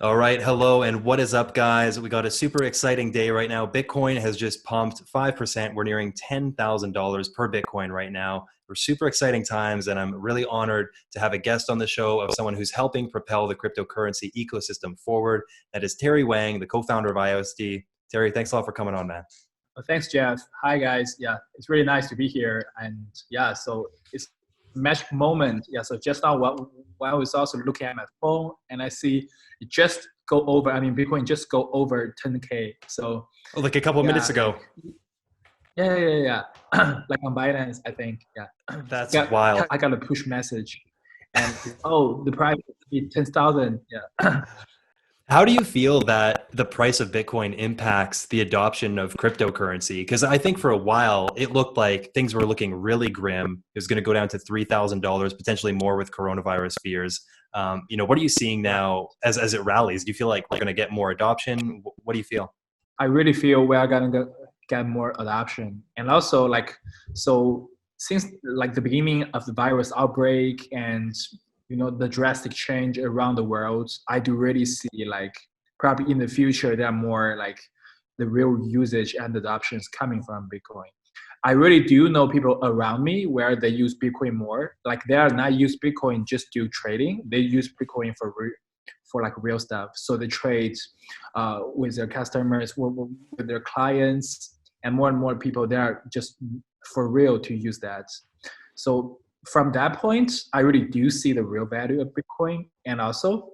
All right, hello, and what is up, guys? We got a super exciting day right now. Bitcoin has just pumped 5%. We're nearing $10,000 per Bitcoin right now. We're super exciting times, and I'm really honored to have a guest on the show of someone who's helping propel the cryptocurrency ecosystem forward. That is Terry Wang, the co-founder of IOST. Terry, thanks a lot for coming on, man. Thanks, Jeff. Hi, guys. Yeah, it's really nice to be here. And yeah, so it's a magic moment. Yeah, so just now while I was also looking at my phone and I see it just go over, Bitcoin just go over 10K. So Oh, like a couple minutes yeah, ago. yeah. Like on Binance, I think. Yeah. That's wild. I got a push message and oh, the price is 10,000. Yeah. How do you feel that the price of Bitcoin impacts the adoption of cryptocurrency? Because I think for a while it looked like things were looking really grim. It was going to go down to $3,000, potentially more with coronavirus fears. What are you seeing Yeah. now as it rallies? Do you feel like we're going to get more adoption? What do you feel? I really feel we are gonna get more adoption. And also so since like the beginning of the virus outbreak and the drastic change around the world, I do really see like probably in the future there are more like the real usage and adoptions coming from Bitcoin. I really do know people around me where they use Bitcoin more. Like they are not use Bitcoin just do trading. They use Bitcoin for like real stuff. So they trade with their customers, with their clients, and more people they are just for real to use that. So from that point, I really do see the real value of Bitcoin, and also,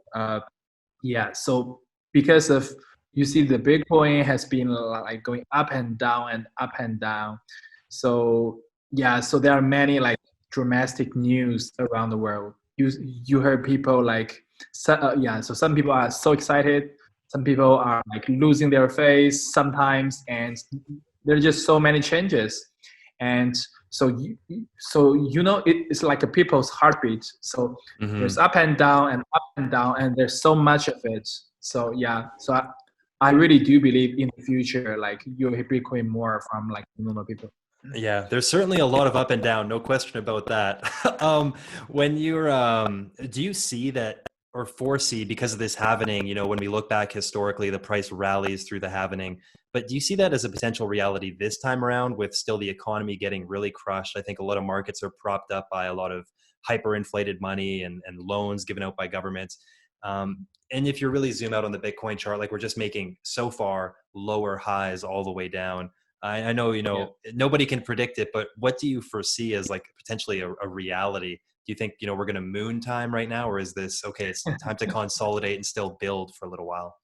yeah. So because of you see the Bitcoin has been like going up and down and up and down. So yeah, so there are many like dramatic news around the world. You heard people like yeah. So some people are so excited. Some people are like losing their face sometimes, and there are just so many changes. And it's like a people's heartbeat. So there's Hmm. up and down and up and down, and there's so much of it. So yeah, I really do believe in the future, like you'll hear Bitcoin more from like normal people. Yeah, there's certainly a lot of up and down, no question about that. When do you see that or foresee because of this halvening, when we look back historically, the price rallies through the halvening, but do you see that as a potential reality this time around with still the economy getting really crushed? I think a lot of markets are propped up by a lot of hyperinflated money and loans given out by governments. And if you really zoom out on the Bitcoin chart, like we're just making so far lower highs all the way down. I know, Yeah. nobody can predict it, but what do you foresee as like potentially a reality? Do you think, we're going to moon time right now, or is this okay? It's time to consolidate and still build for a little while.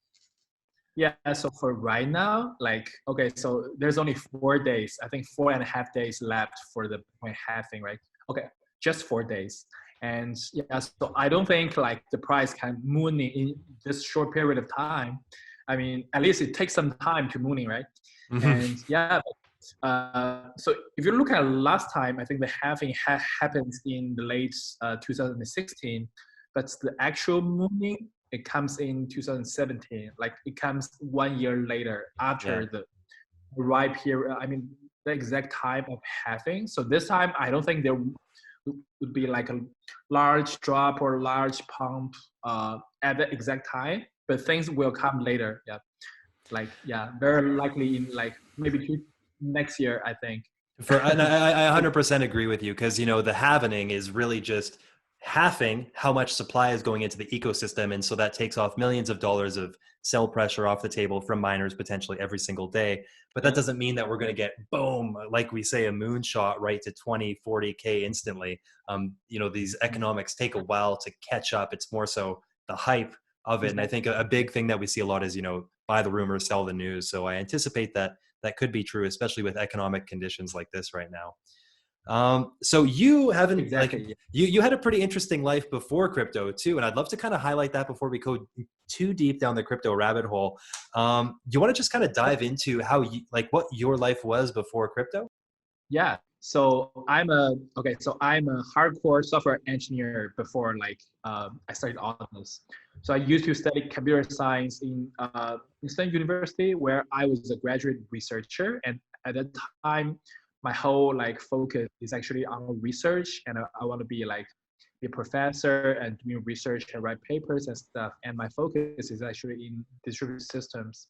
Yeah, so for right now, like, okay, so there's only 4 days, I think 4.5 days left for the point halving, right? Okay, just 4 days. And yeah, so I don't think like the price can moon in this short period of time. I mean, at least it takes some time to mooning, right? Hmm. And yeah, so if you look at last time, I think the halving happened in the late 2016, but the actual mooning it comes in 2017. Like it comes 1 year later Yeah. after the right period. I mean, the exact time of halving. So this time, I don't think there would be like a large drop or large pump at the exact time, but things will come later. Yeah, like yeah, very likely in like maybe next year, I think. And I 100% agree with you because the halvening is really just halving how much supply is going into the ecosystem, and so that takes off millions of dollars of sell pressure off the table from miners potentially every single day. But that Yeah. doesn't mean that we're going to get boom, like we say, a moonshot right to 20, 40K instantly. These economics take a while to catch up. It's more so the hype of it, and I think a big thing that we see a lot is buy the rumor, sell the news. So I anticipate that could be true, especially with economic conditions like this right now. So you haven't like Exactly. you had a pretty interesting life before crypto too, and I'd love to kind of highlight that before we go too deep down the crypto rabbit hole. Do you want to just kind of Yeah. dive into how you like what your life was before crypto? Yeah. So I'm a hardcore software engineer before like I started all of this. So I used to study computer science in Stanford University, where I was a graduate researcher, and at that time, my whole like focus is actually on research, and I want to be like be a professor and doing research and write papers and stuff. And my focus is actually in distributed systems.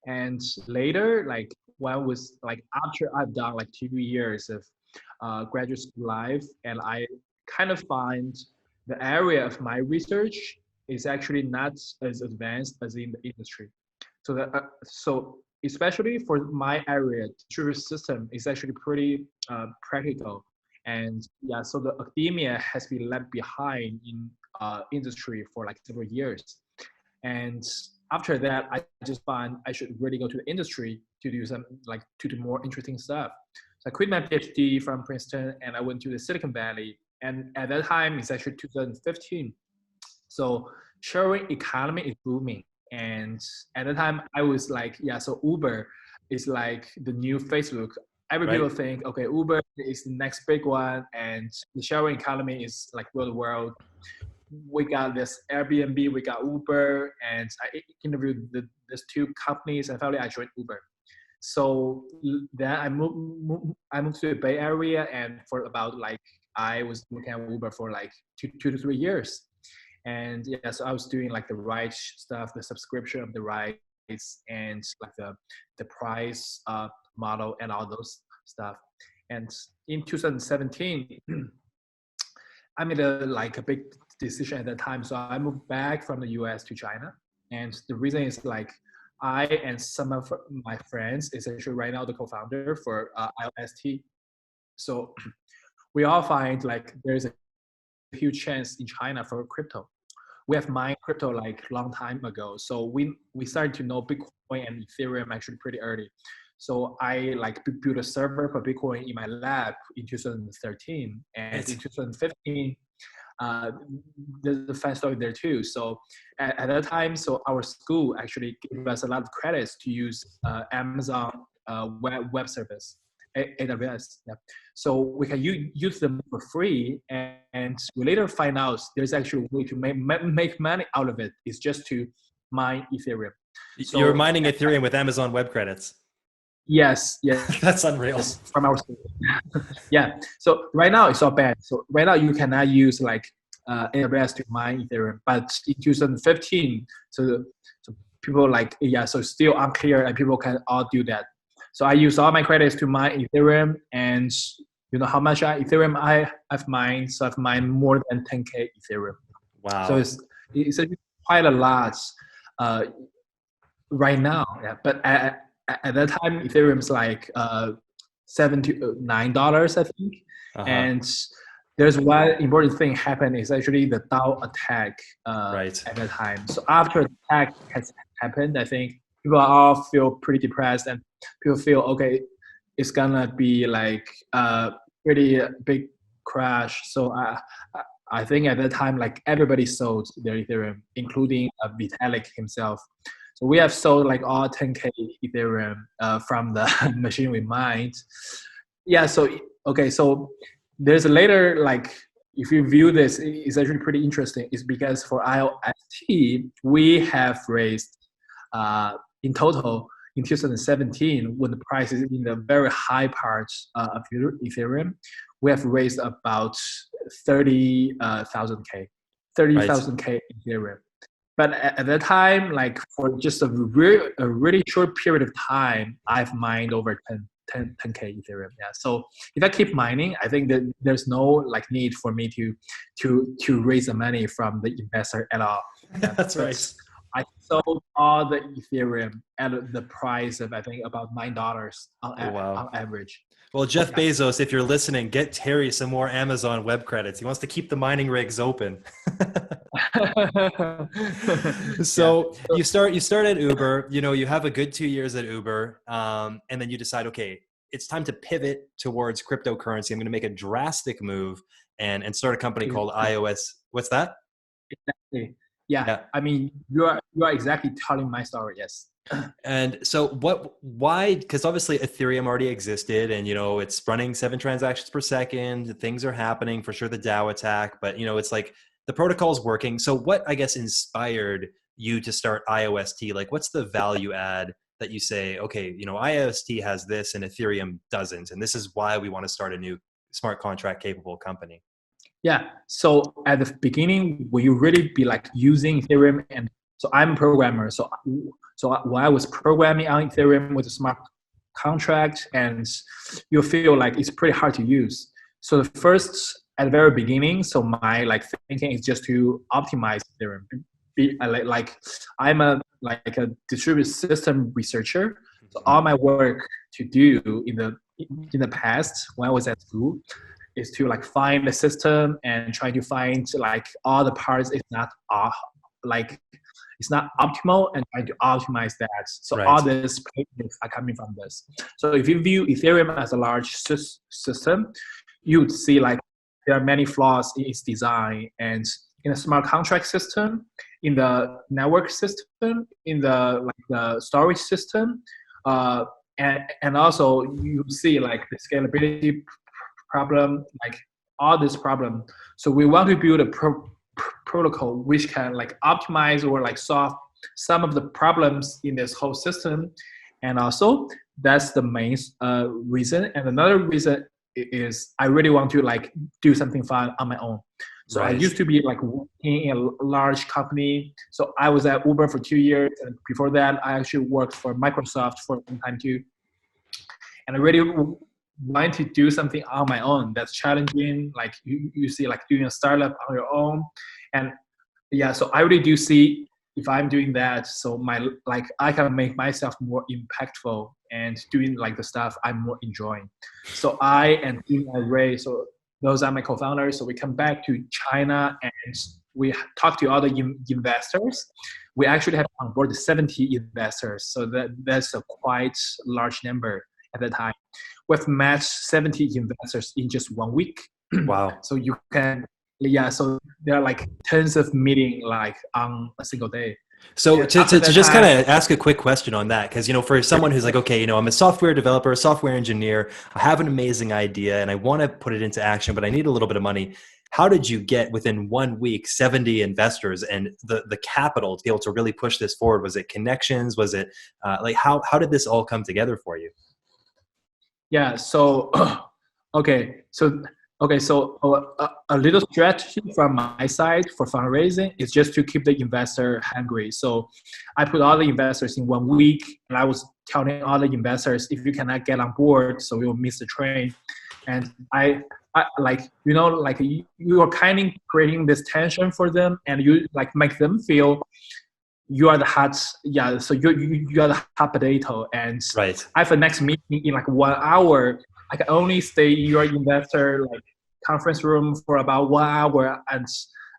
And later, like when I was like after I've done like 2 years of graduate school life, and I kind of find the area of my research is actually not as advanced as in the industry. So so especially for my area, distributed system is actually pretty practical. And yeah, so the academia has been left behind in industry for like several years. And after that, I just find I should really go to the industry to do some like to do more interesting stuff. So I quit my PhD from Princeton and I went to the Silicon Valley. And at that time, it's actually 2015. So sharing economy is booming. And at the time I was like, yeah, so Uber is like the new Facebook. Every people Right. think, okay, Uber is the next big one, and the sharing economy is like real world. We got this Airbnb, we got Uber, and I interviewed these two companies, and finally I joined Uber. So then I moved to the Bay Area, and for about like I was working at Uber for like 2 to 3 years. And yeah, so I was doing like the ride stuff, the subscription of the rides, and like the price model and all those stuff. And in 2017, I made a big decision at that time. So I moved back from the US to China. And the reason is like I and some of my friends is actually right now the co-founder for IOST. So we all find like there's a huge chance in China for crypto. We have mined crypto like long time ago. So we started to know Bitcoin and Ethereum actually pretty early. So I like built a server for Bitcoin in my lab in 2013, and in 2015, there's a fun story there too. So at that time, so our school actually gave us a lot of credits to use Amazon web service, AWS. Yeah. So we can use them for free, and we later find out there's actually a way to make money out of it. It's just to mine Ethereum. So You're mining Ethereum with Amazon Web Credits. yes, yes, That's unreal. from our school. Yeah. So right now it's all bad. So right now you cannot use like AWS to mine Ethereum, but in 2015, so people like yeah, so still unclear, and people can all do that. So I use all my credits to mine Ethereum, and you know how much Ethereum I've mined. So I've mined more than 10K Ethereum. Wow. So it's quite a lot right now. Yeah, but at that time Ethereum's like $7 to $9, I think. And there's one important thing happened is actually the DAO attack Right. at that time. So after the attack has happened, I think people all feel pretty depressed, and people feel okay, it's gonna be like a pretty big crash. So I think at that time, like everybody sold their Ethereum, including Vitalik himself. So we have sold like all 10K Ethereum from the machine we mined. Yeah. So okay. So there's a later like if you view this, it's actually pretty interesting. It's because for IOST we have raised in total in 2017 when the price is in the very high parts of Ethereum, we have raised about 30,000 K Ethereum. But at that time, like for just a really short period of time, I've mined over 10K Ethereum. Yeah. So if I keep mining, I think that there's no like need for me to raise the money from the investor at all. Yeah. That's right. I sold all the Ethereum at the price of I think about $9 on average. Well, Jeff Bezos, if you're listening, get Terry some more Amazon Web Credits. He wants to keep the mining rigs open. So you start at Uber, you know, you have a good 2 years at Uber, and then you decide, okay, it's time to pivot towards cryptocurrency. I'm going to make a drastic move and start a company called IOS. What's that? Exactly. Yeah. I mean, you are exactly telling my story. Yes. And so why, because obviously Ethereum already existed and, you know, it's running 7 transactions per second. Things are happening, for sure, the DAO attack, but, you know, it's like the protocol is working. So what, I guess, inspired you to start IOST? Like, what's the value add that you say, okay, you know, IOST has this and Ethereum doesn't, and this is why we want to start a new smart contract capable company? Yeah. So at the beginning, will you really be like using Ethereum? And so I'm a programmer. So when I was programming on Ethereum with a smart contract, and you feel like it's pretty hard to use. So the first at the very beginning, so my like thinking is just to optimize Ethereum. Like I'm a distributed system researcher. So all my work to do in the past when I was at school is to like find the system and try to find like all the parts is not like it's not optimal and try to optimize that. So all Right. these papers are coming from this. So if you view Ethereum as a large system, you would see like there are many flaws in its design, and in a smart contract system, in the network system, in the like the storage system, uh, and also you see like the scalability problem, like all this problem. So we want to build a protocol which can like optimize or like solve some of the problems in this whole system. And also that's the main reason. And another reason is I really want to like do something fun on my own. So I Right. used to be like working in a large company. So I was at Uber for 2 years, and before that, I actually worked for Microsoft for some time too. And I really want to do something on my own that's challenging. Like you see, like doing a startup on your own, and yeah. So I really do see if I'm doing that, so my like I can make myself more impactful and doing like the stuff I'm more enjoying. So I and Tim and Ray, so those are my co-founders. So we come back to China and we talk to other investors. We actually have on board 70 investors, so that's a quite large number at the time. We've matched 70 investors in just 1 week. Wow. So you can, yeah, so there are like tons of meeting like on a single day. So And to after that just kind time, of ask a quick question on that, because, for someone who's like, okay, I'm a software developer, a software engineer, I have an amazing idea and I want to put it into action, but I need a little bit of money. How did you get within 1 week 70 investors and the capital to be able to really push this forward? Was it connections? Was it like how did this all come together for you? yeah, so okay, so a little strategy from my side for fundraising is just to keep the investor hungry. So I put all the investors in 1 week, and I was telling all the investors, if you cannot get on board, so we will miss the train. And I like like you are kind of creating this tension for them, and you like make them feel you are the hot, yeah, so you are the hot potato. And Right. I have a next meeting in like 1 hour. I can only stay in your investor like conference room for about 1 hour, and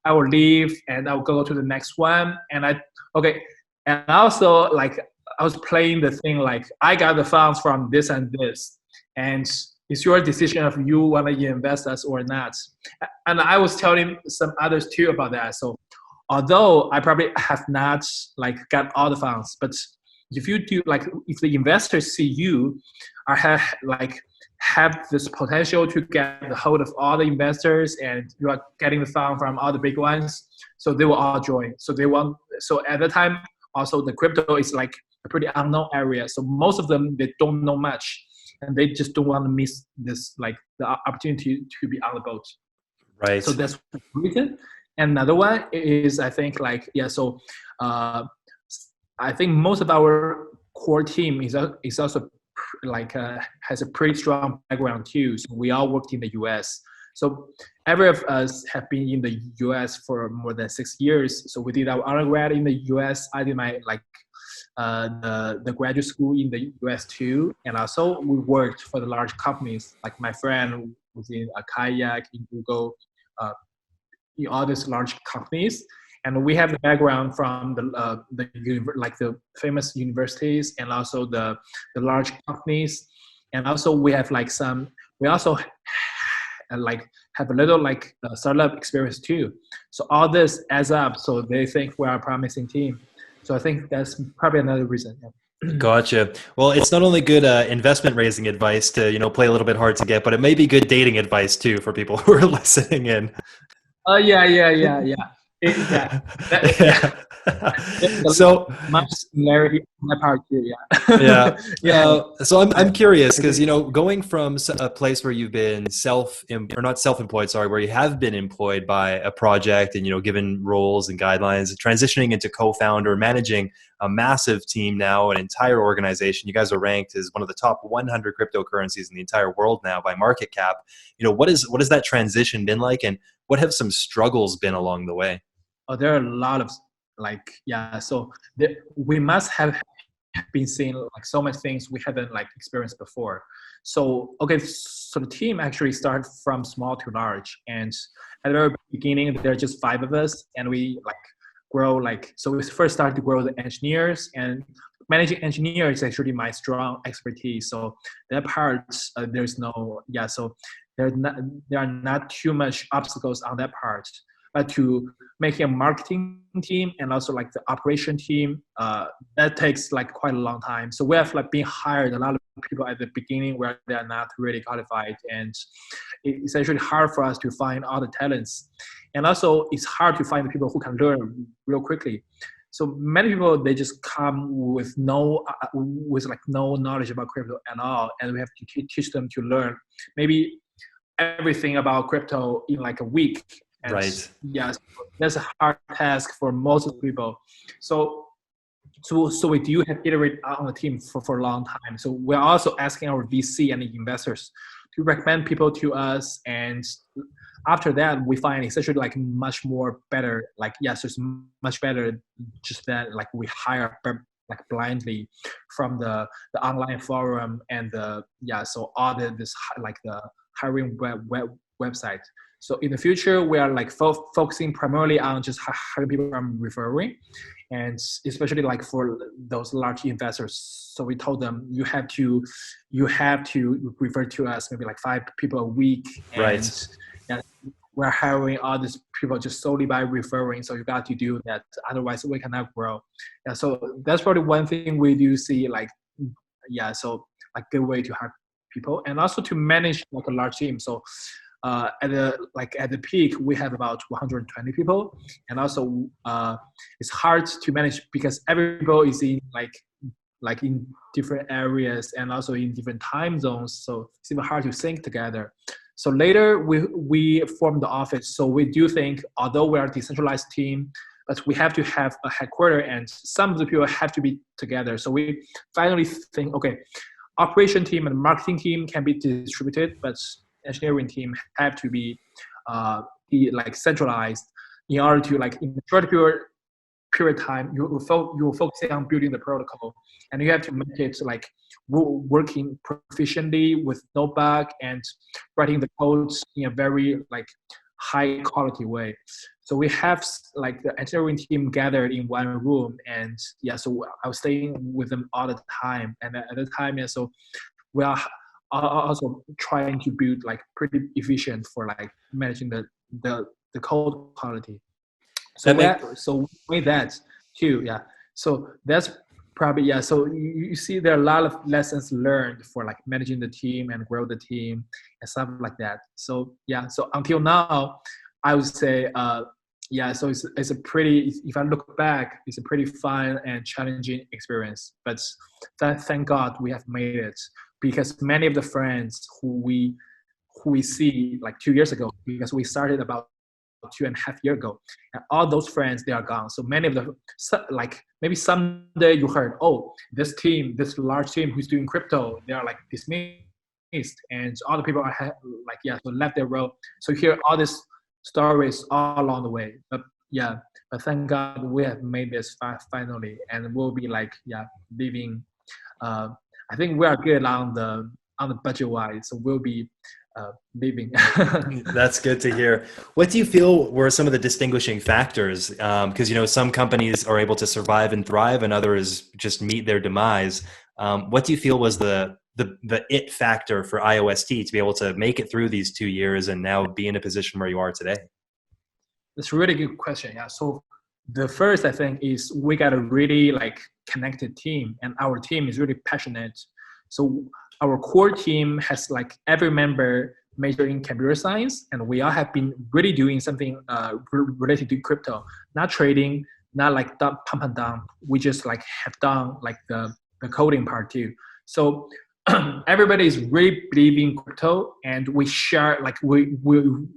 I will leave and I'll go to the next one. And okay, and also like I was playing the thing like I got the funds from this and this, and it's your decision if you want to invest us or not. And I was telling some others too about that. So although I probably have not like got all the funds, but if you do like if the investors see you are have this potential to get the hold of all the investors and you are getting the fund from all the big ones, so they will all join. So at the time also the crypto is like a pretty unknown area, so most of them they don't know much and they just don't want to miss this like the opportunity to be on the boat. So Right. that's the reason. And another one is I think like yeah. So I think most of our core team is also like has a pretty strong background too. So we all worked in the U.S. So every of us have been in the U.S. for more than 6 years. So we did our undergrad in the U.S. I did my like the graduate school in the U.S. too, and also we worked for the large companies. Like my friend was in a Kayak, in Google, in all these large companies, and we have the background from like the famous universities and also the large companies, and also we have like we also like have a little like startup experience too. So all this adds up, so they think we are a promising team. So I think that's probably another reason. Yeah. Gotcha. Well, it's not only good investment raising advice to play a little bit hard to get, but it may be good dating advice too for people who are listening in. Yeah. Yeah, yeah. There's a lot So much similarity on that part too. yeah. Yeah, yeah. So I'm curious I because agree. going from a place where you've been or not self-employed, sorry, where you have been employed by a project and given roles and guidelines, transitioning into co-founder, managing a massive team now, an entire organization. You guys are ranked as one of the top 100 cryptocurrencies in the entire world now by market cap. What has that transition been like, and what have some struggles been along the way? Oh, there are a lot of yeah. So we must have been seeing like so many things we haven't like experienced before. So okay, so the team actually started from small to large, and at the very beginning there are just 5 of us, and we like grow like so. We first started to grow the engineers, and managing engineers is actually my strong expertise. So that part there's no yeah. So there are not too much obstacles on that part. But to making a marketing team and also like the operation team, that takes like quite a long time. So we have like been hired a lot of people at the beginning where they are not really qualified, and it's actually hard for us to find all the talents. And also it's hard to find the people who can learn real quickly. So many people they just come with no knowledge about crypto at all, and we have to teach them to learn maybe everything about crypto in like a week. And Right. yes, that's a hard task for most people. So so we do have iterate on the team for a long time. So we're also asking our VC and investors to recommend people to us, and after that we find it's actually like much more better. Like yes, it's much better just that like we hire like blindly from the online forum and the yeah. So all this like the hiring website. So in the future, we are like focusing primarily on just hiring people I'm referring, and especially like for those large investors. So we told them you have to refer to us maybe like 5 people a week, and Right. yeah, we're hiring all these people just solely by referring. So you got to do that, otherwise we cannot grow. Yeah, so that's probably one thing we do see like yeah. So like good way to hire people and also to manage like a large team. So at the peak we have about 120 people, and also it's hard to manage because everybody is in like in different areas and also in different time zones, so it's even hard to sync together. So later we formed the office. So we do think although we are a decentralized team, but we have to have a headquarter and some of the people have to be together. So we finally think, okay, operation team and marketing team can be distributed, but engineering team have to be like centralized in order to like in the short period of time you will focus on building the protocol, and you have to make it like working proficiently with no bug and writing the codes in a very like high quality way. So we have like the engineering team gathered in one room, and yeah, so I was staying with them all the time, and at the time, yeah, so we are also trying to build like pretty efficient for like managing the code quality. So That make with that too, yeah. So that's probably yeah. So you see there are a lot of lessons learned for like managing the team and grow the team and stuff like that. So yeah. So until now, I would say yeah. So it's a pretty, if I look back, it's a pretty fun and challenging experience. But thank God we have made it, because many of the friends who we see like 2 years ago, because we started about 2.5 years ago, and all those friends they are gone. So many of the like maybe someday you heard, oh, this team, this large team who's doing crypto, they are like dismissed, and all the people are like yeah, so left their role. So hear all these stories all along the way. But yeah, but thank God we have made this finally, and we'll be like yeah living. Uh, I think we are good on the budget wise, so we'll be living. That's good to hear. What do you feel were some of the distinguishing factors? Because some companies are able to survive and thrive, and others just meet their demise. What do you feel was the it factor for IOST to be able to make it through these 2 years and now be in a position where you are today? That's a really good question. Yeah. So the first I think is we got a really like connected team, and our team is really passionate. So our core team has like every member major in computer science, and we all have been really doing something related to crypto, not trading, not like dump, pump and dump. We just like have done like the coding part too. So everybody is really believing crypto, and we share like we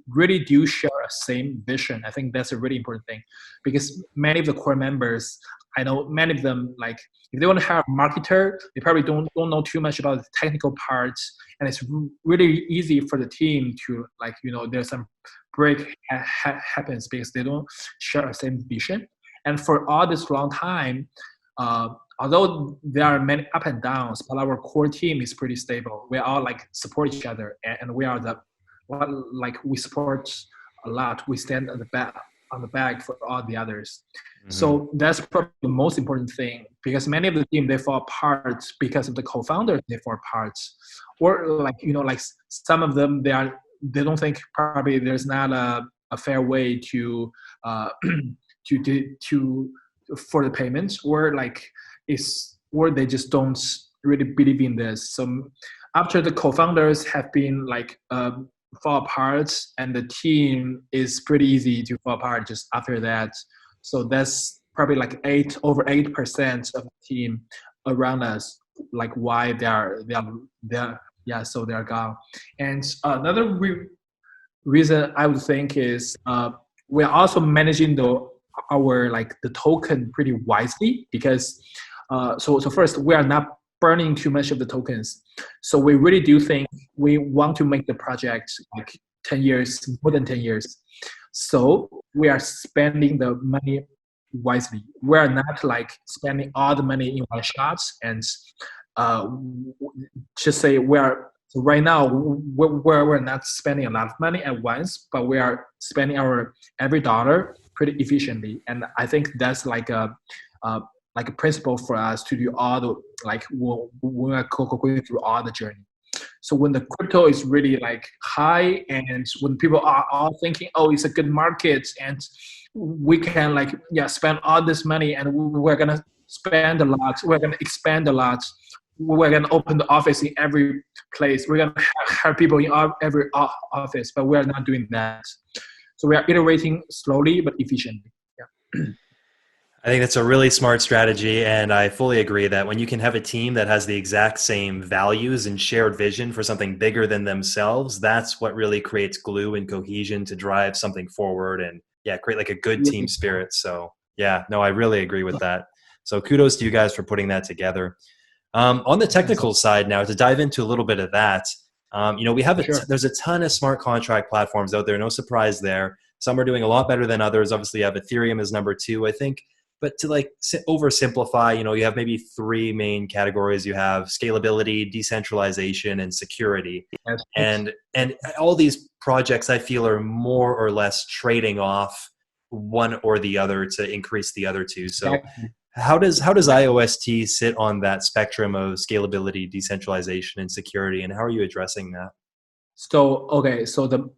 really do share a same vision. I think that's a really important thing, because many of the core members, I know many of them, like if they want to hire a marketer, they probably don't know too much about the technical parts, and it's really easy for the team to like, you know, there's some break happens because they don't share the same vision. And for all this long time, although there are many up and downs, but our core team is pretty stable. We all like support each other, and we are like we support a lot. We stand on the back for all the others. Mm-hmm. So that's probably the most important thing, because many of the team, they fall apart because of the co-founders, they fall apart, or like, you know, like some of them, they don't think probably there's not a fair way to for the payments, or like or they just don't really believe in this. So after the co-founders have been like fall apart, and the team is pretty easy to fall apart just after that. So that's probably like over 8% of the team around us, like why they're so they're gone. And another reason I would think is we're also managing the token pretty wisely, because so first, we are not burning too much of the tokens. So we really do think we want to make the project like 10 years, more than 10 years. So we are spending the money wisely. We are not like spending all the money in one shot, and just say right now we're not spending a lot of money at once, but we are spending our every dollar pretty efficiently. And I think that's like a principle for us to do all the, like when we're going through all the journey. So when the crypto is really like high, and when people are all thinking, oh, it's a good market, and we can like spend all this money, and we're gonna spend a lot, we're gonna expand a lot, we're gonna open the office in every place, we're gonna have people in every office, but we're not doing that. So we are iterating slowly but efficiently. Yeah. I think that's a really smart strategy, and I fully agree that when you can have a team that has the exact same values and shared vision for something bigger than themselves, that's what really creates glue and cohesion to drive something forward and create like a good team spirit. So I really agree with that. So kudos to you guys for putting that together. On the technical side now, to dive into a little bit of that, we have there's a ton of smart contract platforms out there. No surprise there. Some are doing a lot better than others. Obviously, you have Ethereum as number 2, I think. But to like oversimplify, you have maybe 3 main categories. You have scalability, decentralization, and security. And all these projects, I feel, are more or less trading off one or the other to increase the other 2. So how does IOST sit on that spectrum of scalability, decentralization, and security, and how are you addressing that? So the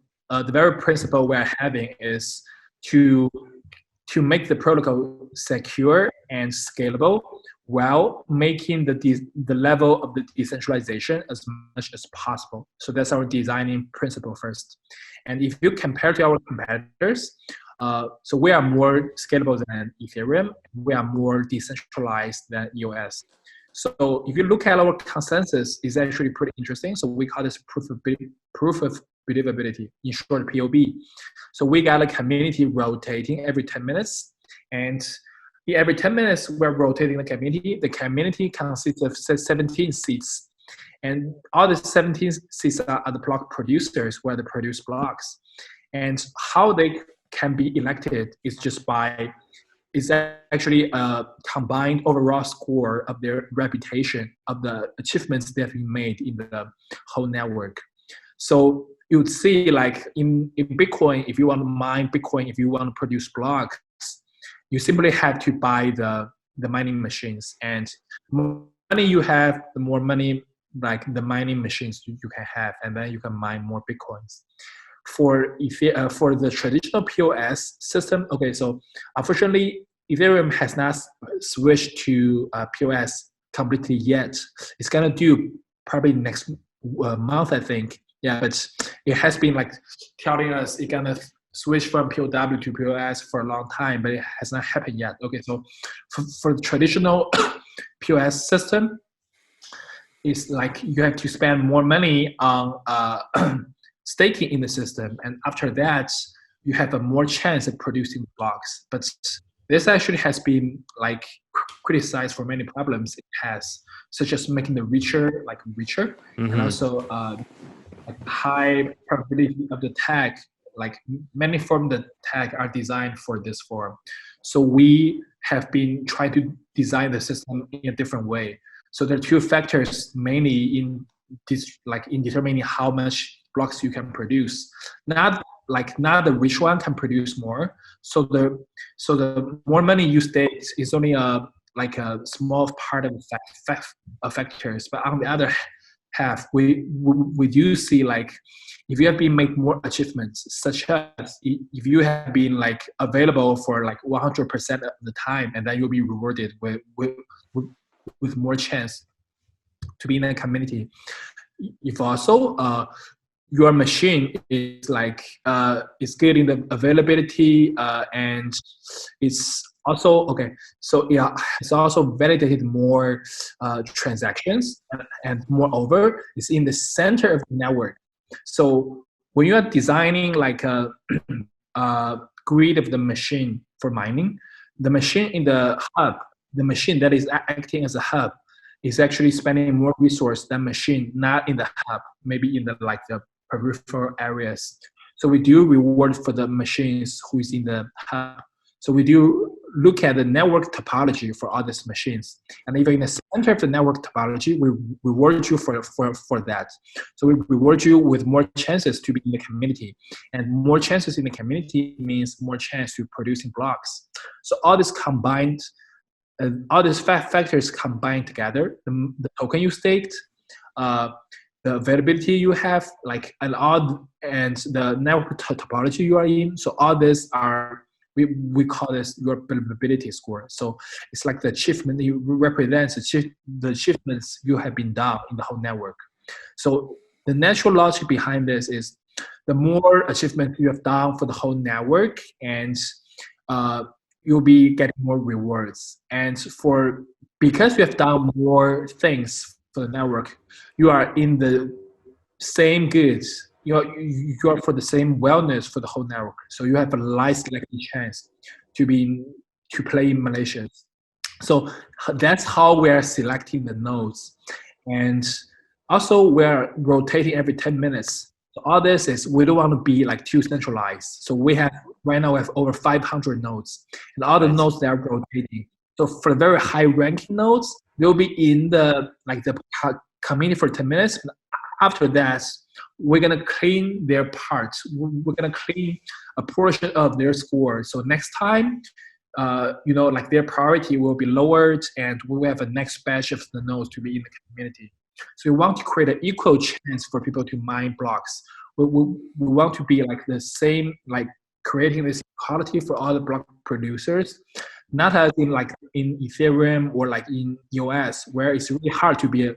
very principle we're having is to make the protocol secure and scalable, while making the level of the decentralization as much as possible. So that's our designing principle first. And if you compare to our competitors, so we are more scalable than Ethereum. We are more decentralized than EOS. So if you look at our consensus, it's actually pretty interesting. So we call this proof of believability, in short, POB. So we got a community rotating every 10 minutes. And every 10 minutes, we're rotating the community. The community consists of 17 seats. And all the 17 seats are the block producers, where they produce blocks. And how they can be elected is actually a combined overall score of their reputation, of the achievements that have been made in the whole network. So you would see, like in Bitcoin, if you want to mine Bitcoin, if you want to produce blocks, you simply have to buy the mining machines. And the more money you have, the more money like the mining machines you can have, and then you can mine more Bitcoins. For the traditional POS system, so unfortunately, Ethereum has not switched to POS completely yet. It's gonna do probably next month, I think. Yeah, but it has been like telling us it's gonna switch from POW to POS for a long time, but it has not happened yet. Okay, so for the traditional POS system, it's like you have to spend more money on staking in the system, and after that, you have a more chance of producing blocks. But this actually has been like criticized for many problems it has, such as making the richer, and also like high probability of the tag. Like many forms of the tag are designed for this form. So we have been trying to design the system in a different way. So there are two factors mainly in this, like in determining how much blocks you can produce. Not the rich one can produce more. So the more money you stake is only a small part of the factors. But on the other half, we do see like if you have been make more achievements, such as if you have been like available for like 100% of the time, and then you'll be rewarded with more chance to be in a community. If also your machine is like is getting the availability and it's also okay. So yeah, it's also validated more transactions, and moreover, it's in the center of the network. So when you are designing like a grid of the machine for mining, the machine in the hub, the machine that is acting as a hub, is actually spending more resource than machine not in the hub, maybe in the peripheral areas. So we do reward for the machines who is in the hub. So we do look at the network topology for all these machines. And even in the center of the network topology, we reward you for that. So we reward you with more chances to be in the community. And more chances in the community means more chance to producing blocks. So all this combined, all these factors combined together, the token you staked, the availability you have, and the network topology you are in. So all this are, we call this your believability score. So it's like the achievement you represents the achievements you have been done in the whole network. So the natural logic behind this is the more achievement you have done for the whole network, and you'll be getting more rewards. And because you have done more things for the network, you are in the same goods. You are for the same wellness for the whole network. So you have a less likely chance to play in Malaysia. So that's how we are selecting the nodes. And also we're rotating every 10 minutes. So all this is, we don't want to be too centralized. So right now we have over 500 nodes, and all the nodes that are rotating. So for the very high ranking nodes, they'll be in the community for 10 minutes. After that, we're gonna clean their parts. We're gonna clean a portion of their score. So next time, their priority will be lowered, and we will have a next batch of the nodes to be in the community. So we want to create an equal chance for people to mine blocks. We want to be the same, creating this equality for all the block producers, not as in in Ethereum or in EOS, where it's really hard to be a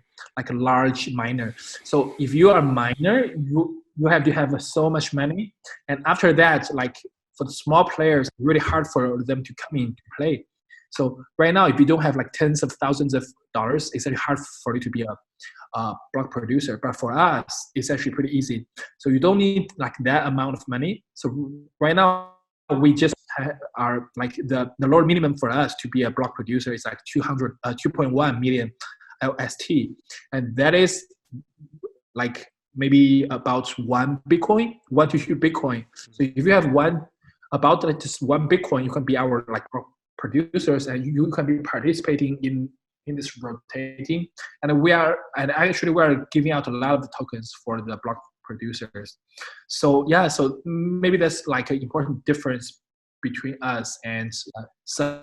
large miner. So if you are a miner, you have to have so much money, and after that, for the small players, it's really hard for them to come in to play. So right now, if you don't have tens of thousands of dollars, it's very hard for you to be a block producer. But for us, it's actually pretty easy. So you don't need that amount of money. So right now, we just are the lower minimum for us to be a block producer is 2.1 million IOST, and that is maybe about 1 Bitcoin, 1 to 2 Bitcoin. So if you have just 1 Bitcoin, you can be our producers, and you can be participating in this rotating. And we are giving out a lot of the tokens for the block producers. So yeah, so maybe that's an important difference between us and some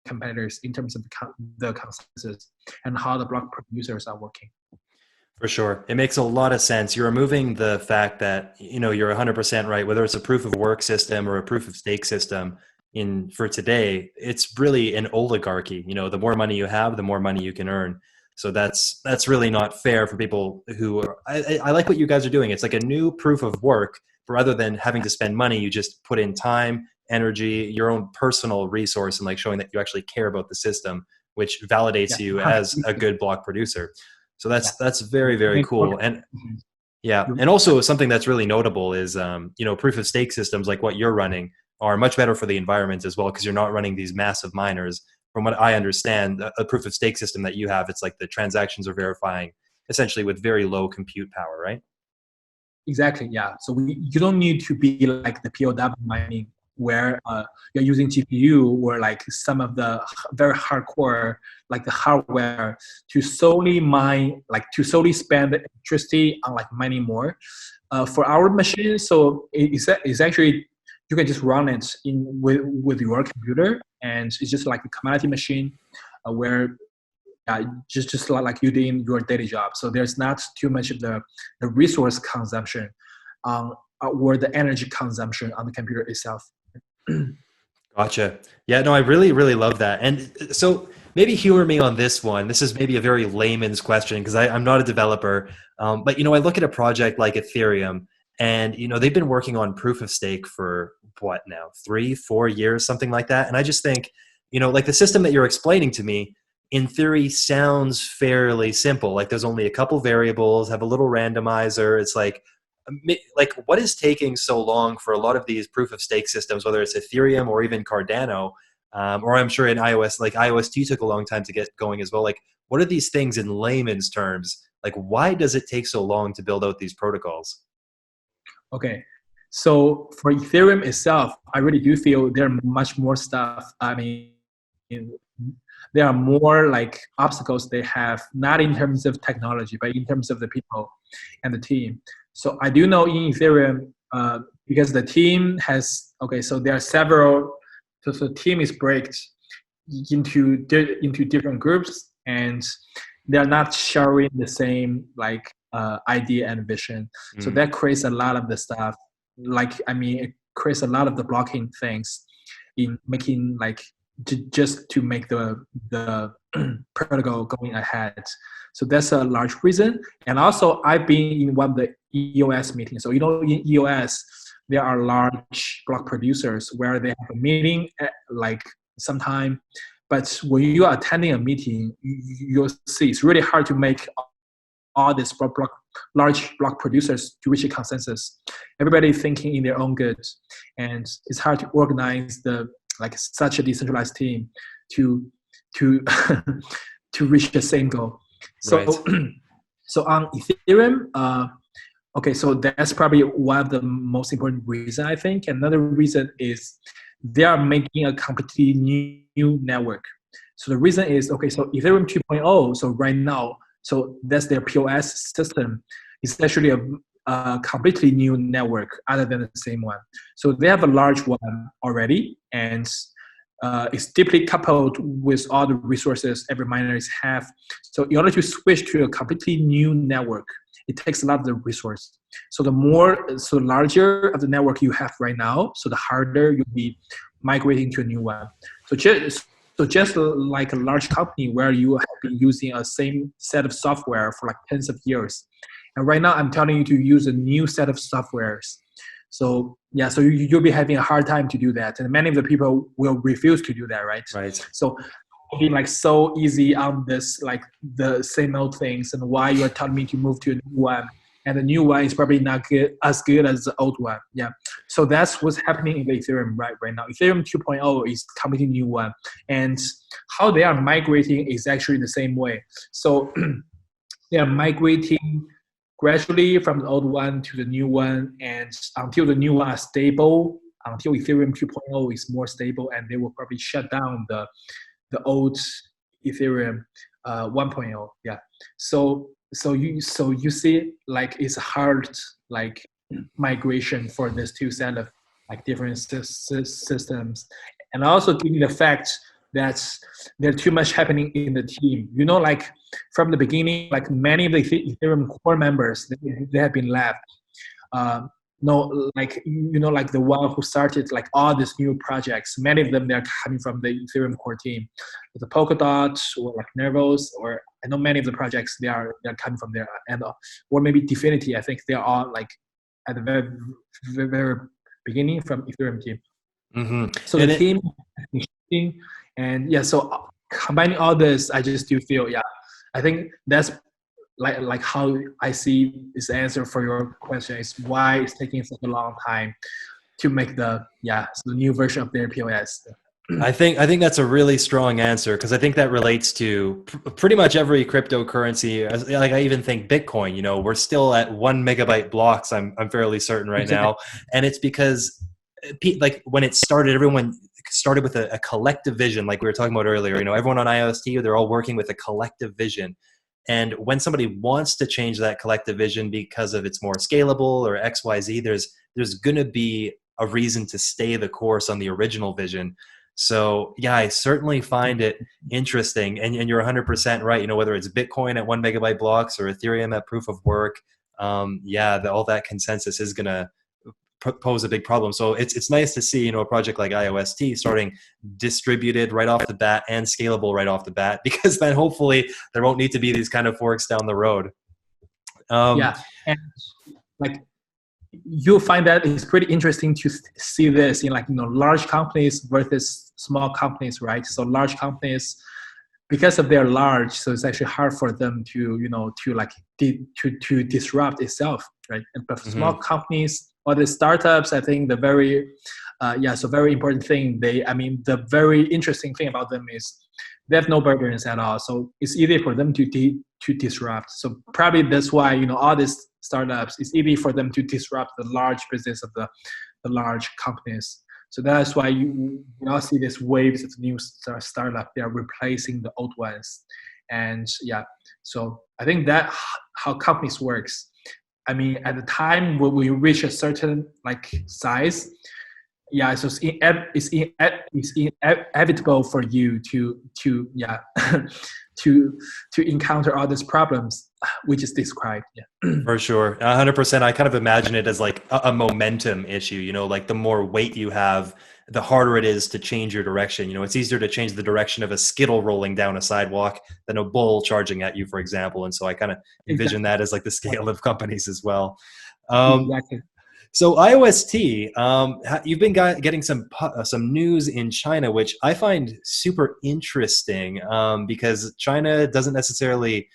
competitors in terms of the consensus and how the block producers are working. For sure. It makes a lot of sense. You're removing the fact that, you're 100% right, whether it's a proof of work system or a proof of stake system. For today, it's really an oligarchy. The more money you have, the more money you can earn. So that's really not fair for people who are, I like what you guys are doing. It's like a new proof of work, but rather than having to spend money, you just put in time, energy, your own personal resource, and like showing that you actually care about the system, which validates Yeah. you as a good block producer. So Yeah. that's very, very cool. And yeah, and also something that's really notable is proof of stake systems like what you're running are much better for the environment as well, because you're not running these massive miners. From what I understand, a proof of stake system that you have, it's like the transactions are verifying essentially with very low compute power, right? Exactly, yeah. So you don't need to be like the POW mining where you're using GPU or like some of the very hardcore, like the hardware to solely mine, like to solely spend electricity on like mining more. For our machine, so it's actually, you can just run it in with your computer, and it's just like a commodity machine where just like you doing your daily job. So there's not too much of the resource consumption or the energy consumption on the computer itself. Gotcha. Yeah, no, I really, really love that. And so maybe humor me on this one. This is maybe a very layman's question because I'm not a developer. But, I look at a project like Ethereum and, they've been working on proof of stake for what now, 3-4 years, something like that. And I just think, like the system that you're explaining to me, in theory, sounds fairly simple. Like there's only a couple variables, have a little randomizer. It's like what is taking so long for a lot of these proof of stake systems, whether it's Ethereum or even Cardano, or I'm sure in iOS, like IOST took a long time to get going as well. Like, what are these things in layman's terms? Like, why does it take so long to build out these protocols? Okay. So for Ethereum itself, I really do feel there are much more stuff. I mean, there are more like obstacles they have, not in terms of technology, but in terms of the people and the team. So I do know in Ethereum, because the team has, so there are several, so the team is breaked into different groups, and they're not sharing the same like idea and vision. So that creates a lot of the stuff. It creates a lot of the blocking things in making like just to make the protocol going ahead. So that's a large reason. And also I've been in one of the EOS meetings. So in EOS, there are large block producers where they have a meeting at, like sometime. But when you are attending a meeting, you'll see it's really hard to make all these large block producers to reach a consensus. Everybody thinking in their own good, and it's hard to organize such a decentralized team to to reach the same goal. So Right. So on Ethereum, so that's probably one of the most important reasons, I think. Another reason is they are making a completely new network. So the reason is, so Ethereum 2.0, so right now, so that's their POS system. It's actually a completely new network other than the same one. So they have a large one already, and it's deeply coupled with all the resources every miners have. So in order to switch to a completely new network, it takes a lot of the resource. So the larger of the network you have right now, so the harder you'll be migrating to a new one. So just like a large company where you have been using a same set of software for like tens of years, and right now I'm telling you to use a new set of softwares. So you'll be having a hard time to do that, and many of the people will refuse to do that, right? Right. So being like so easy on this, like the same old things, and why you're telling me to move to a new one, and the new one is probably not as good as the old one. Yeah. So that's what's happening in the Ethereum right now. Ethereum 2.0 is completely new one, and how they are migrating is actually the same way. So they are migrating gradually from the old one to the new one, and until the new one is stable, until Ethereum 2.0 is more stable, and they will probably shut down the old Ethereum 1.0. Yeah. So you see, like it's a hard like migration for this two set of like different systems, and also given the fact that there's too much happening in the team. Like from the beginning, like many of the Ethereum core members, they have been left. No, like like the one who started like all these new projects. Many of them they're coming from the Ethereum core team, the Polkadot or like Nervos or I know many of the projects they're coming from there, and or maybe Definity. I think they are like at the very beginning from Ethereum team. So And the team, and yeah, so combining all this, I just do feel, yeah, I think that's like how I see this answer for your question is why it's taking such a long time to make the new version of their POS. I think that's a really strong answer, because I think that relates to pretty much every cryptocurrency. Like I even think Bitcoin. You know, we're still at 1 megabyte blocks. I'm fairly certain right now, and it's because like when it started, everyone started with a collective vision, like we were talking about earlier. You know, everyone on IOST, they're all working with a collective vision. And when somebody wants to change that collective vision because of it's more scalable or XYZ, there's going to be a reason to stay the course on the original vision. So yeah, I certainly find it interesting, and you're 100% right. You know, whether it's Bitcoin at 1 megabyte blocks or Ethereum at proof of work, all that consensus is going to pose a big problem. So it's nice to see, you know, a project like IOST starting distributed right off the bat and scalable right off the bat, because then hopefully there won't need to be these kind of forks down the road. And like you'll find that it's pretty interesting to see this in, like, you know, large companies versus small companies, right? So large companies, because of they're large, so it's actually hard for them to, you know, to disrupt itself, right? But for small companies or the startups, I think the very very important thing, the very interesting thing about them is they have no burdens at all. So it's easy for them to disrupt. So probably that's why, you know, all these startups, it's easy for them to disrupt the large business of the large companies. So that's why you now see these waves of new startup. They are replacing the old ones. And so I think that how companies works. I mean, at the time when we reach a certain like size, so it's inevitable for you to to encounter all these problems we just described. For sure, 100%. I kind of imagine it as like a momentum issue. You know, like the more weight you have, the harder it is to change your direction. You know, it's easier to change the direction of a skittle rolling down a sidewalk than a bull charging at you, for example. And so I kind of envision that as like the scale of companies as well. Exactly. So IOST, you've been getting some news in China, which I find super interesting, because China doesn't necessarily,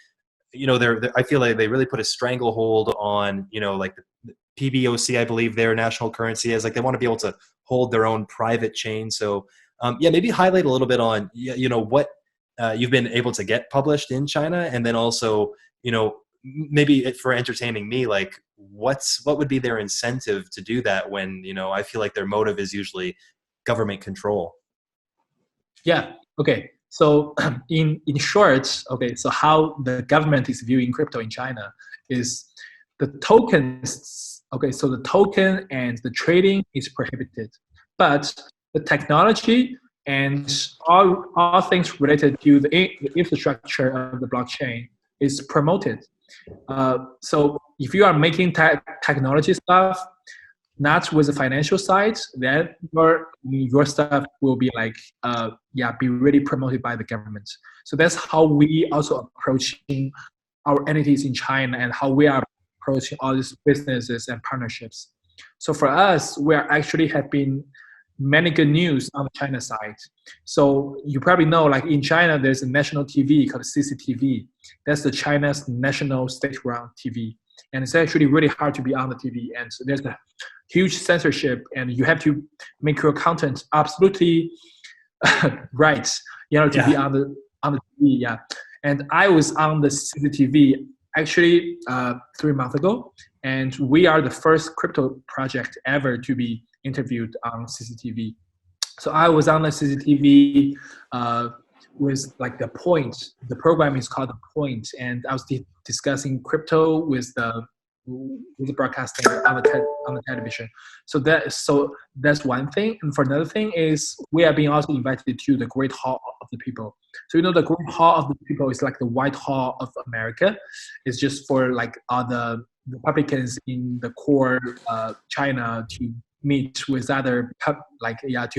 you know, I feel like they really put a stranglehold on, you know, like the PBOC, I believe their national currency is. Like they want to be able to hold their own private chain. So maybe highlight a little bit on, you know, what you've been able to get published in China, and then also, you know, maybe for entertaining me, like what would be their incentive to do that when, you know, I feel like their motive is usually government control. Yeah. Okay. So in short, okay, so how the government is viewing crypto in China is the tokens. Okay, so the token and the trading is prohibited, but the technology and all things related to the infrastructure of the blockchain is promoted. So if you are making technology stuff, not with the financial side, then your stuff will be like be really promoted by the government. So that's how we also approaching our entities in China and how we are approaching all these businesses and partnerships. So for us, we are actually have been many good news on the China side. So you probably know, like in China, there's a national TV called CCTV. That's the China's national state-run TV. And it's actually really hard to be on the TV. And so there's a huge censorship, and you have to make your content absolutely right, you know, to be on the TV. Yeah. And I was on the CCTV actually 3 months ago, and we are the first crypto project ever to be interviewed on CCTV. So I was on the CCTV with like the Point. The program is called the Point, and I was discussing crypto with the broadcasting on the television. So that's one thing. And for another thing is we are being also invited to the Great Hall of the People. So you know the Great Hall of the People is like the White Hall of America. It's just for like all the Republicans in the core China to meet with other to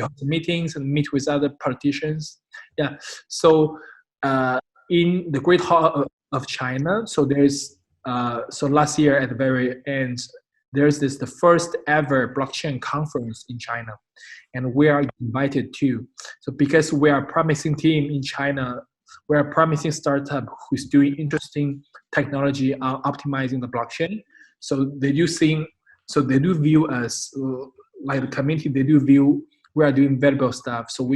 host meetings and meet with other politicians. Yeah. So in the Great Hall of China. So there's so last year at the very end, there's the first ever blockchain conference in China, and we are invited too. So because we are a promising team in China, we're a promising startup who's doing interesting technology optimizing the blockchain. So they do view us like the community. They do view we are doing valuable stuff. So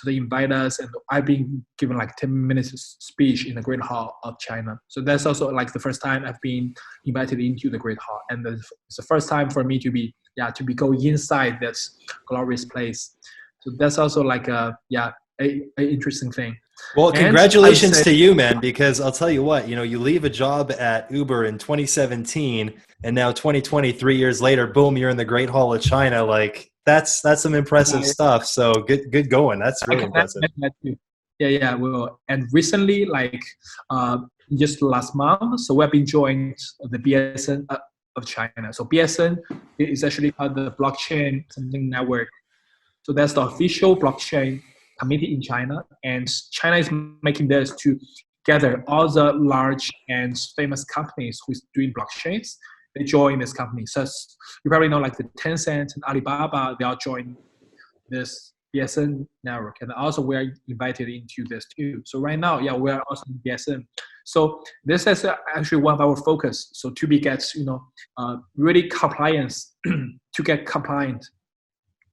they invite us, and I've been given like 10 minutes speech in the Great Hall of China. So that's also like the first time I've been invited into the Great Hall, and it's the first time for me to be going inside this glorious place. So that's also like a interesting thing. Well, And congratulations to you, man, because I'll tell you what, you leave a job at Uber in 2017 and now 2020, 3 years later, boom, you're in the Great Hall of China. Like that's some impressive stuff. So good going. That's really impressive. Yeah. Well, and recently, like just last month, so we've been joined the BSN of China. So BSN is actually called the Blockchain Something Network. So that's the official blockchain committee in China, and China is making this to gather all the large and famous companies who's doing blockchains. They join this company. So you probably know like the Tencent and Alibaba, they all join this BSN network, and also we're invited into this too. So right now, we are also in BSN. So this is actually one of our focus. So to be really compliance to get compliant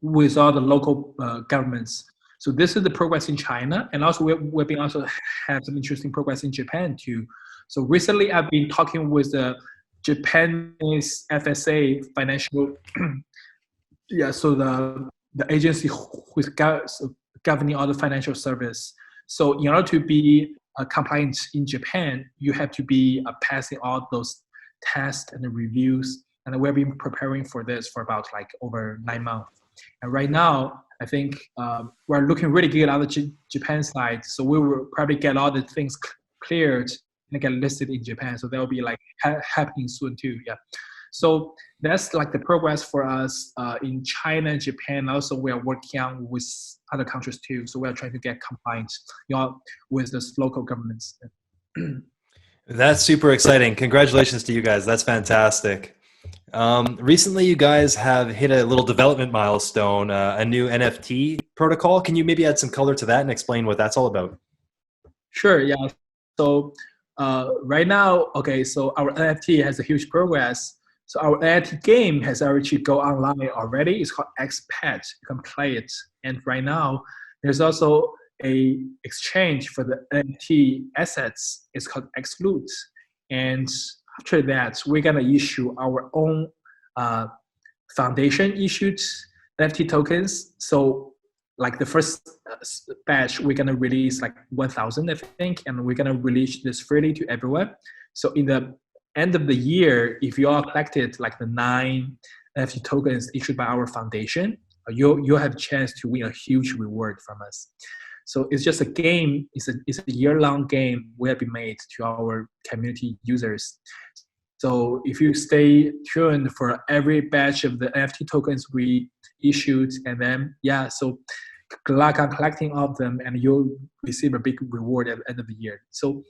with all the local governments. So this is the progress in China, and also we've been also have some interesting progress in Japan too. So recently, I've been talking with the Japanese FSA financial, so the agency who is governing all the financial service. So in order to be compliant in Japan, you have to be passing all those tests and the reviews, and we've been preparing for this for about like over 9 months. And right now, I think we're looking really good on the Japan side. So we will probably get all the things cleared and get listed in Japan. So that will be like happening soon too. Yeah. So that's like the progress for us in China, Japan. Also, we are working on with other countries too. So we are trying to get compliant, with those local governments. That's super exciting. Congratulations to you guys. That's fantastic. Recently, you guys have hit a little development milestone, a new NFT protocol. Can you maybe add some color to that and explain what that's all about? Sure. Yeah. So right now, so our NFT has a huge progress. So our NFT game has already go online already. It's called XPet. You can play it. And right now, there's also a exchange for the NFT assets. It's called XLoot. And after that, we're gonna issue our own foundation issued NFT tokens. So like the first batch, we're gonna release like 1,000, I think, and we're gonna release this freely to everyone. So in the end of the year, if you all collected like the 9 NFT tokens issued by our foundation, you'll have a chance to win a huge reward from us. So it's just a game. It's a year-long game we have been made to our community users. So if you stay tuned for every batch of the NFT tokens we issued, and then so luck on collecting all of them, and you'll receive a big reward at the end of the year. So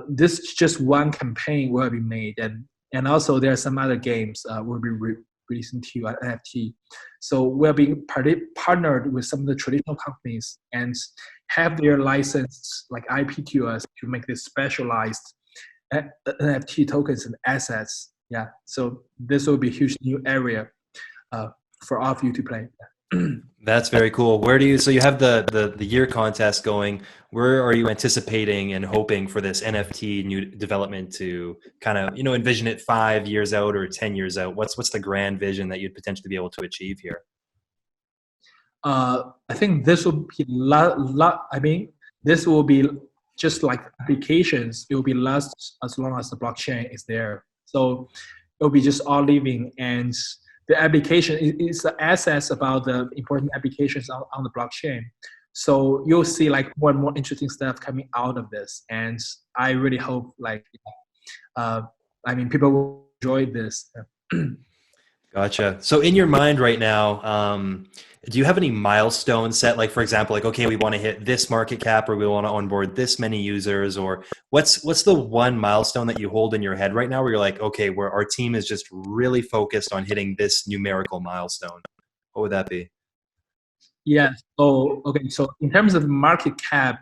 this is just one campaign will be made, and also there are some other games will be releasing to NFT. So we're being partnered with some of the traditional companies and have their license like IP to us to make this specialized NFT tokens and assets. Yeah, so this will be a huge new area for all of you to play. That's very cool. So you have the year contest going. Where are you anticipating and hoping for this NFT new development to kind of, envision it 5 years out or 10 years out? What's the grand vision that you'd potentially be able to achieve here? I think this will be this will be just like applications. It will be last as long as the blockchain is there. So it will be just all living, and the application is the assets about the important applications on the blockchain. So you'll see like more and more interesting stuff coming out of this, and I really hope people will enjoy this. Gotcha. So in your mind right now, do you have any milestones set? Like, for example, like, okay, we want to hit this market cap, or we want to onboard this many users, or what's the one milestone that you hold in your head right now where you're like, okay, where our team is just really focused on hitting this numerical milestone? What would that be? Yeah. So okay. So in terms of market cap,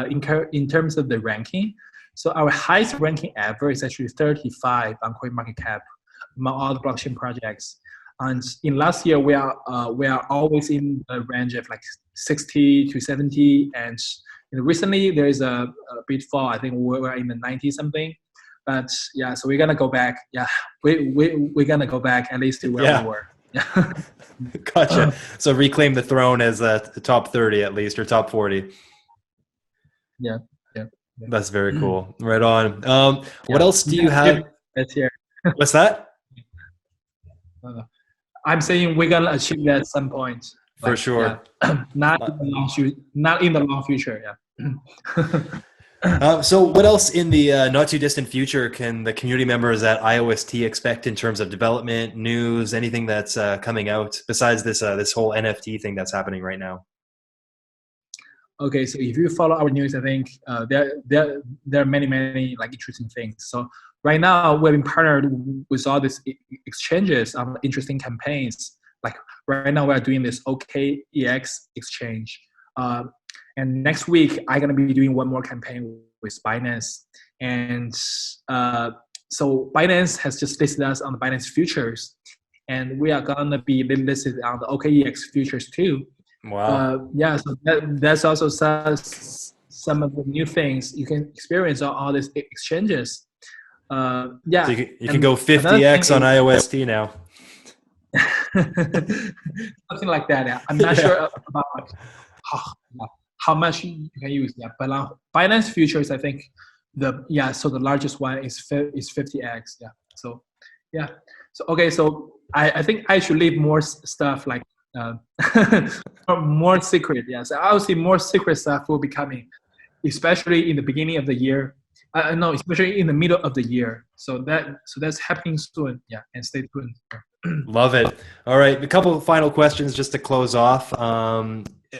in terms of the ranking, so our highest ranking ever is actually 35 on CoinMarketCap among all the blockchain projects. And in last year, we are always in the range of like 60 to 70. And recently there is a bit fall. I think we're in the 90 something. But yeah, so we're gonna go back. Yeah, we're gonna go back at least to where we Yeah. were. Yeah. Gotcha. So reclaim the throne as the top 30 at least, or top 40. Yeah. Yeah. That's very cool. Right on. What Yeah. else do you have? That's here. What's that? I'm saying we're gonna achieve that at some point. For sure. Yeah. Not in the long future. Yeah. So what else in the not too distant future can the community members at IOST expect in terms of development, news, anything that's coming out besides this whole NFT thing that's happening right now? Okay, so if you follow our news, I think there are many like interesting things. So right now we've been partnered with all these exchanges of interesting campaigns. Like right now we are doing this OKEX exchange, and next week I'm gonna be doing one more campaign with Binance. And so Binance has just listed us on the Binance futures, and we are gonna be listed on the OKEX futures too. Wow. Yeah, so that's also some of the new things you can experience on all these exchanges. Yeah, So you can go 50x on IOST now. something like that. Yeah. I'm not sure about like, how much you can use. Yeah, but Binance futures, I think so the largest one is 50x. Yeah. So yeah. So okay. So I think I should leave more stuff like. More secret, yes. I would say more secret stuff will be coming, especially in the beginning of the year. No, especially in the middle of the year. So that's happening soon. Yeah, and stay tuned. Love it. All right, a couple of final questions just to close off.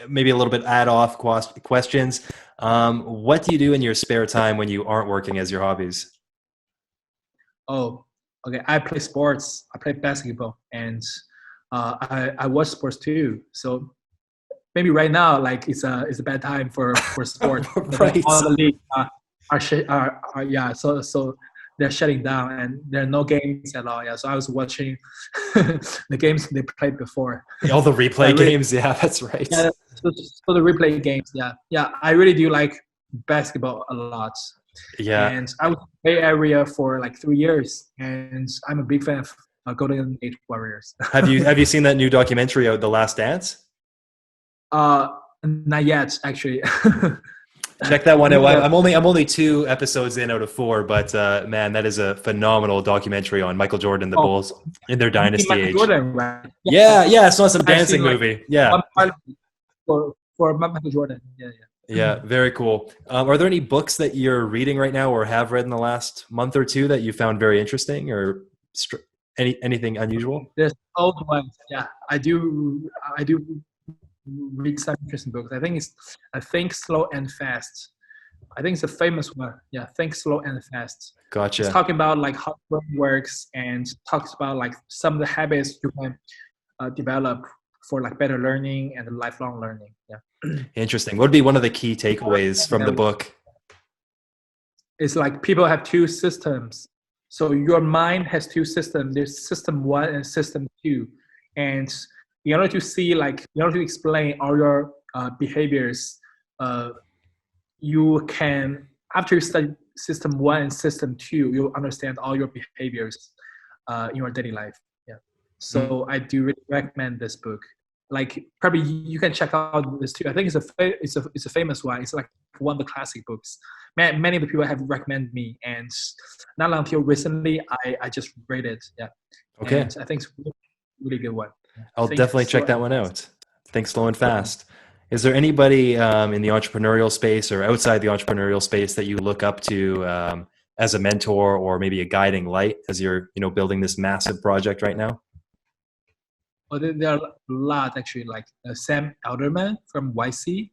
Maybe a little bit add-off questions. What do you do in your spare time when you aren't working as your hobbies? Oh, okay. I play sports. I play basketball, and I watch sports too. So maybe right now, like it's a bad time for sports. Right. All the leagues are yeah. So they're shutting down, and there are no games at all. Yeah. So I was watching the games they played before. All the replay games. Yeah, that's right. Yeah. So the replay games. Yeah. Yeah. I really do like basketball a lot. Yeah. And I was in the Bay Area for like 3 years, and I'm a big fan of Golden State Warriors. Have you seen that new documentary out, The Last Dance? Not yet, actually. Check that one out. I'm only 2 episodes in out of 4, but man, that is a phenomenal documentary on Michael Jordan, the Bulls in their dynasty age. Jordan, right? Yeah, it's not some dancing movie. Yeah. For Michael Jordan. Yeah. Yeah, very cool. Are there any books that you're reading right now or have read in the last month or two that you found very interesting, or anything unusual? There's old ones. Yeah, I do read some interesting books. I think it's Think Slow and Fast. I think it's a famous one. Yeah, Think Slow and Fast. Gotcha. It's talking about like how brain works, and talks about like some of the habits you can develop for like better learning and lifelong learning. Yeah. Interesting. What would be one of the key takeaways from the book? It's like people have 2 systems. So your mind has 2 systems. There's system 1 and system 2. And in order to explain all your behaviors, you can, after you study system 1 and system 2, you'll understand all your behaviors in your daily life. Yeah. So I do really recommend this book. Like probably you can check out this too. I think it's a famous one. It's like one of the classic books. Many of the people have recommended me, and not until recently I just read it. Yeah. Okay. And I think it's a really good one. I'll definitely check that one out. Think Slow and Fast. Is there anybody in the entrepreneurial space or outside the entrepreneurial space that you look up to as a mentor or maybe a guiding light as you're building this massive project right now? there are a lot actually, like Sam Elderman from YC.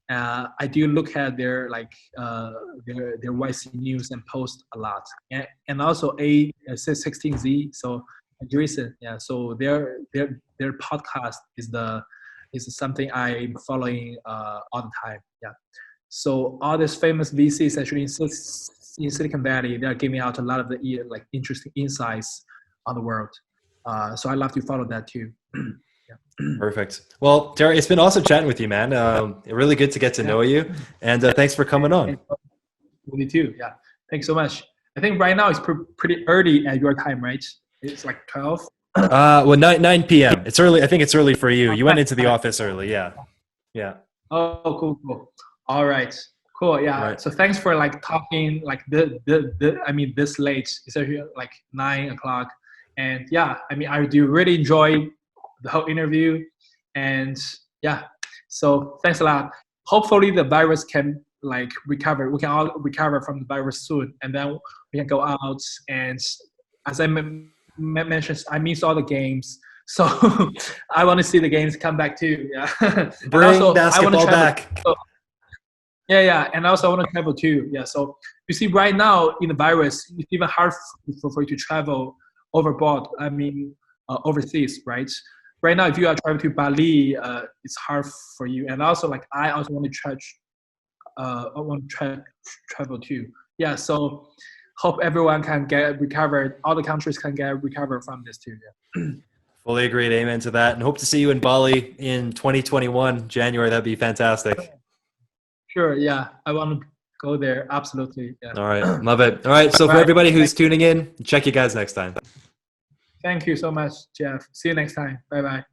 I do look at their their YC news and post a lot, and also A16Z. So Jason, yeah. So their podcast is something I'm following all the time. Yeah. So all these famous VCs actually in Silicon Valley, they are giving out a lot of the like interesting insights on the world. So I love to follow that too. Perfect. Well, Terry, it's been awesome chatting with you, man. Really good to get to know you, and thanks for coming on. Me too. Yeah. Thanks so much. I think right now it's pretty early at your time, right? It's like 12. Well, 9 p.m. It's early. I think it's early for you. You went into the office early. Yeah. Yeah. Oh, cool. All right. Cool. Yeah. Right. So thanks for like talking like I mean this late. It's actually like 9 o'clock. And yeah, I mean I do really enjoy the whole interview. And yeah. So thanks a lot. Hopefully the virus can like recover. We can all recover from the virus soon, and then we can go out. And as I mentioned, I miss all the games. So I want to see the games come back too. Yeah. Bring basketball back. Yeah. And also I want to travel too. Yeah. So you see right now in the virus, it's even hard for you to travel overboard. I mean, overseas, right? Right now, if you are traveling to Bali, it's hard for you. And also like, I also want to travel too. Yeah. So hope everyone can get recovered. All the countries can get recovered from this too. Yeah. Fully agreed. Amen to that. And hope to see you in Bali in 2021, January. That'd be fantastic. Sure. Yeah. I want to go there. Absolutely. Yeah. All right. Love it. All right. So for everybody who's tuning in, check you guys next time. Thank you so much, Jeff. See you next time. Bye-bye.